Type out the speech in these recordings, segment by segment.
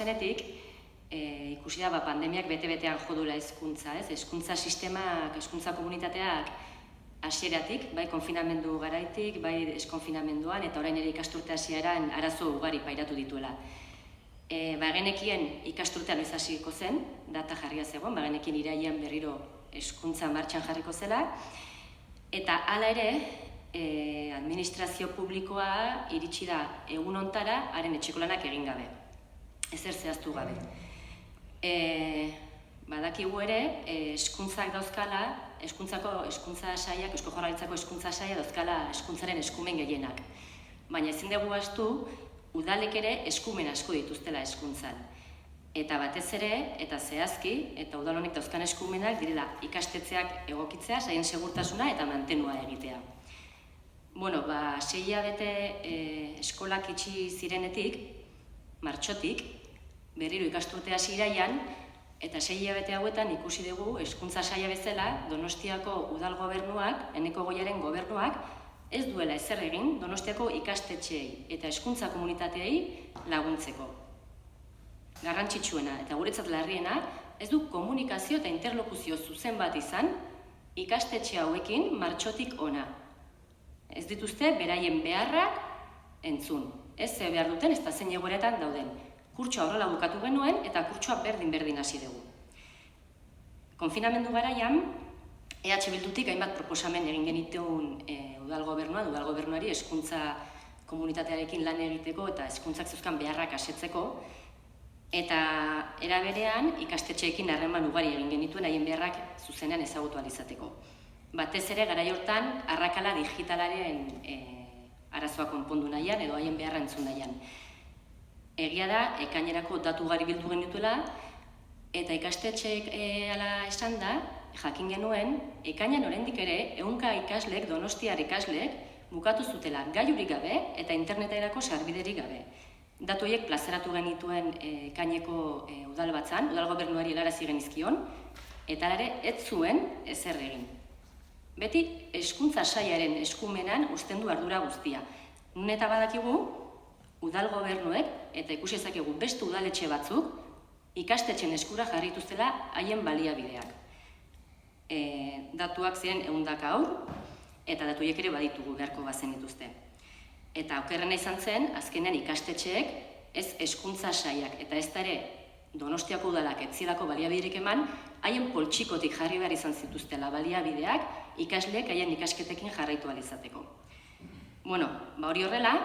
zenetik, ikusi da pandemiak bete-betean jodula hezkuntza, ez? Hezkuntza sistemak, hezkuntza komunitateak hasieratik, bai konfinamendu garaitik, bai eskonfinamenduan, eta orain ere ikasturte hasieran arazo ugari pairatu dituela. Genekien ikasturtea noiz hasiko zen, data jarria zegoen, genekien irailean berriro hezkuntza martxan jarriko zela, eta hala ere, administrazio publikoa iritsi da egun hontara haren etxeko lanak egin gabe, ezer zehaztu gabe. Badakigu ere, hezkuntzak dauzkala, hezkuntza saiak, Eusko Jaurlaritzako hezkuntza saia dauzkala hezkuntzaren eskumen gehienak. Baina ezin dugu ahaztu, udalek ere eskumen asko dituztela hezkuntzan. Eta batez ere, eta zehazki, eta udal honek dauzkan eskumenak direla ikastetxeak egokitzea, saien segurtasuna eta mantenua egitea. 6 hilabete eskolak itxi zirenetik, martxotik, berriro ikasturte hasi irailean, eta 6 hilabete hauetan ikusi dugu hezkuntza saila bezala Donostiako udal gobernuak, Eneko Goiaren gobernuak, ez duela ezer egin Donostiako ikastetxeei eta hezkuntza komunitateei laguntzeko. Garrantzitsuena eta guretzat larriena, ez du komunikazio eta interlokuzio zuzen bat izan ikastetxe hauekin martxotik hona. Ez dituzte beraien beharrak entzun. Ez ze behar duten, ez da zein egoeretan dauden. Kurtsoa horrela bukatu genuen eta kurtsoa berdin hasi dugu. Konfinamendu garaian, EH Bildutik hainbat proposamen egin genituen udal gobernuari hezkuntza komunitatearekin lan egiteko eta hezkuntzak zeuzkan beharrak asetzeko, eta era berean ikastetxeekin harreman ugari egin genituen haien beharrak zuzenean ezagutu ahal izateko. Batez ere, garai hortan, arrakala digitalaren arazoa konpondu nahian edo haien beharra entzun nahian. Egia da, ekainerako datu ugari bildu genituela, eta ikastetxeek ala esan da, jakin genuen, ekainan oraindik ere, 100 ikaslek, donostiar ikaslek, bukatu zutela gailurik gabe eta interneterako sarbiderik gabe. Datu horiek plazaratu genituen ekaineko udal batzan, udal gobernuari helarazi genizkion, eta ere ez zuen ezer egin. Beti hezkuntza sailaren eskumenan uzten du ardura guztia. Nun eta badakigu, udal gobernuek, eta ikusi ezakegu beste udaletxe batzuk, ikastetxen eskura jarrituztela haien baliabideak. Datuak ziren 100 haur, eta datuiek ere baditugu beharko bazen dituzte. Eta okerrena izan zen, azkenean ikastetxeek, ez hezkuntza sailak, eta ez da ere Donostiako udalak ez zielako baliabiderik eman, haien poltsikotik jarri behar izan zituztela baliabideak, ikasleek haien ikasketekin jarraitu ahal izateko. Hori horrela,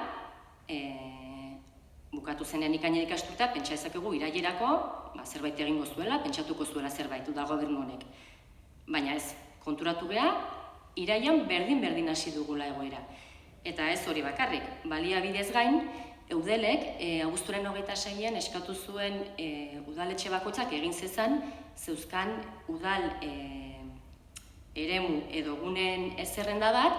bukatu zenean ikainen ikasturtea, pentsa ezakegu irailerako zerbait egingo zuela, pentsatuko zuela zerbait udal gobernu honek. Baina ez, konturatu geha, irailean berdin hasi dugula egoera. Eta ez hori bakarrik, baliabidez gain, Eudelek, abuztuaren 26an eskatu zuen udaletxe bakoitzak egin zezan, zeuzkan udal eremu edo gunen zerrenda bat,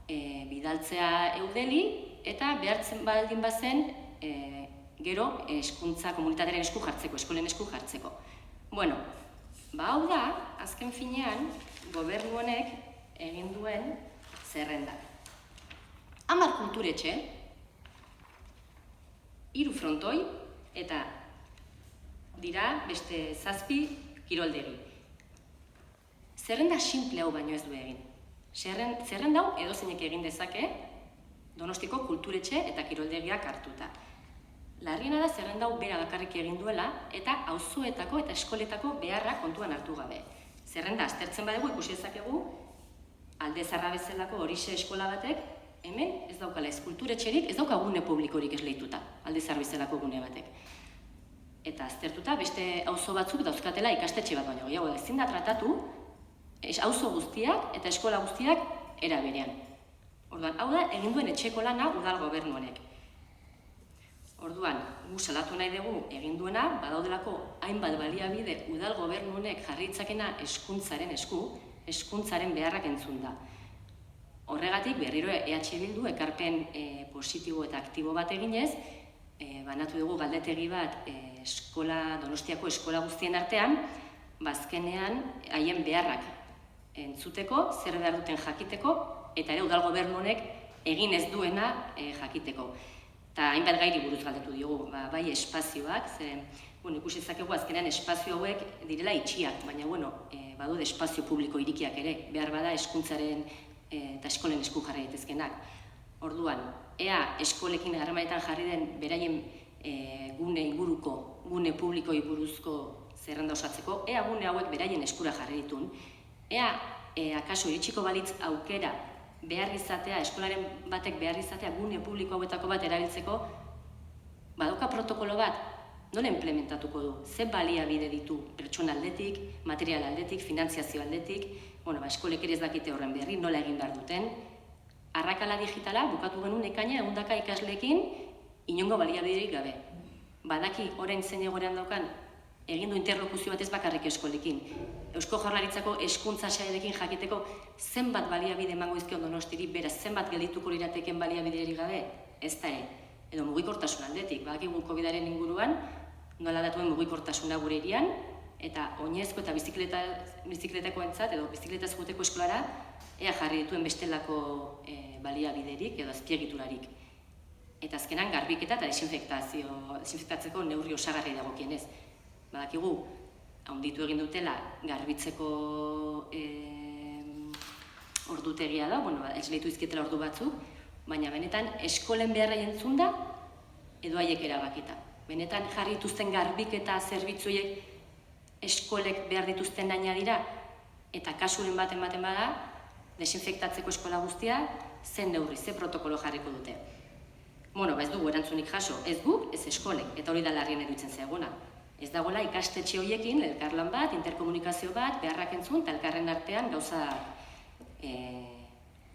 bidaltzea Eudeli, eta behartzen baldin bazen, gero hezkuntza komunitatearen esku jartzeko, eskolen esku jartzeko. Hau da, azken finean, gobernu honek egin duen zerrenda. 10 kulturetxe, 3 frontoi, eta dira beste 7 kiroldegi. Zerrenda simple hau baino ez du egin. Zerrenda hau edozeinek egin dezake Donostiko kulturetxe eta kiroldegiak hartuta. Larriena da zerrenda hau bera bakarrik egin duela eta auzoetako eta eskoletako beharrak kontuan hartu gabe. Zerrenda aztertzen badugu ikusi dezakegu Alde Zarra bezalako horixe eskola batek hemen ez daukala ez kulturetxerik, ez dauka gune publikorik esleituta, Alde Zarra bezalako gune batek. Eta aztertuta beste auzo batzuk dauzkatela ikastetxe bat baino gehiago, ezin da tratatu auzo guztiak eta eskola guztiak era berean. Orduan, hau da egin duen etxeko lana udal gobernu honek. Orduan, gu salatu nahi dugu egin duena, badaudelako hainbat baliabide udal gobernu honek jarri ditzakena hezkuntzaren esku, hezkuntzaren beharrak entzun da. Horregatik, berriro EH Bildu ekarpen positibo eta aktibo bat eginez, banatu dugu galdetegi bat Donostiako eskola guztien artean, azkenean haien beharrak entzuteko, zer behar duten jakiteko, eta ere udal gobernu honek egin ez duena jakiteko. Eta hainbat gairi buruz galdetu diogu, bai espazioak, zeren ikusi dezakegu azkenean espazio hauek direla itxiak, baina badaude espazio publiko irikiak ere, behar bada hezkuntzaren eta eskolen esku jarri daitezkenak. Orduan, ea eskolekin harremanetan jarri den beraien gune inguruko, gune publikoi buruzko zerrenda osatzeko, ea gune hauek beraien eskura jarri ditun, ea akaso iritsiko balitz aukera behar izatea, eskolaren batek behar izatea gune publiko hauetako bat erabiltzeko, badoka protokolo bat, nola implementatuko du? Ze baliabide ditu pertsona aldetik, material aldetik, finantziazio aldetik, eskolek ere ez dakite horren berri, nola egin behar duten. Arrakala digitala, bukatu genuen ekaina, 100 ikasleekin, inongo baliabiderik gabe. Badaki orain zein egoeran daukan, egin du interlokuzio bat ez bakarrik eskolekin. Eusko Jaurlaritzako hezkuntza sailekin jakiteko zenbat baliabide emango dizkion Donostiri, beraz zenbat geldituko lirateken baliabiderik gabe, ez da ere. Edo mugikortasun aldetik, badakigu COVID-aren inguruan, nola datuen mugikortasuna gure hirian, eta oinezko eta bizikletakoentzat edo bizikletaz joateko eskolara, ea jarri dituen bestelako baliabiderik edo azpiegiturarik. Eta azkenan garbiketa eta desinfektatzeko neurri osagarri dagokienez. Badakigu, handitu egin dutela garbitzeko ordutegia da, esleitu izkietela ordu batzuk, baina benetan eskolen beharra entzun da edo haiek erabakita. Benetan jarri dituzten garbiketa zerbitzuiek eskolek behar dituzten daina dira, eta kasuren baten bada, desinfektatzeko eskola guztia, zen neurri, ze protokolo jarriko dute. Ez dugu erantzunik jaso, ez gu, ez eskolek, eta hori da larrien eruditzen zaiguna. Ez dagoela ikastetxe horiekin, elkarlan bat, interkomunikazio bat, beharrak entzun, eta elkarren artean gauza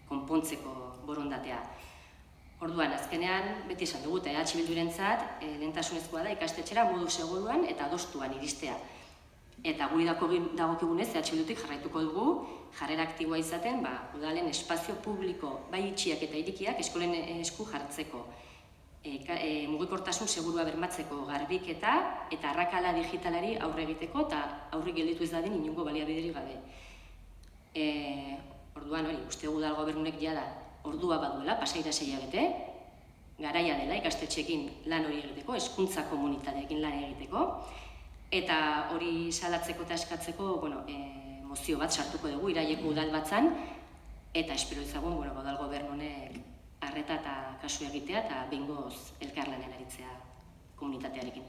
konpontzeko borondatea. Orduan, azkenean, beti esan dugu, eta Bildurentzat lehentasunezkoa da ikastetxera modu seguruan eta adostuan iristea. Eta guri dagokigunez, Bildutik jarraituko dugu, jarrera aktiboa izaten, udalen espazio publiko, bai itxiak eta irikiak, eskolen esku jartzeko, mugikortasun segurua bermatzeko garbiketa eta arrakala digitalari aurre egiteko eta aurre gelditu ez dadin inongo baliabiderik gabe. Orduan hori, uste udal gobernunek jada ordua baduela, pasaira 6 hilabete, garaia dela ikastetxeekin lan hori egiteko, hezkuntza komunitateekin lan egiteko, eta hori salatzeko eta eskatzeko mozio bat sartuko dugu iraileko udal batzan, eta espero izagun udal gobernunek arreta eta kasu egitea eta behingoz elkarlanen aritzea komunitatearekin.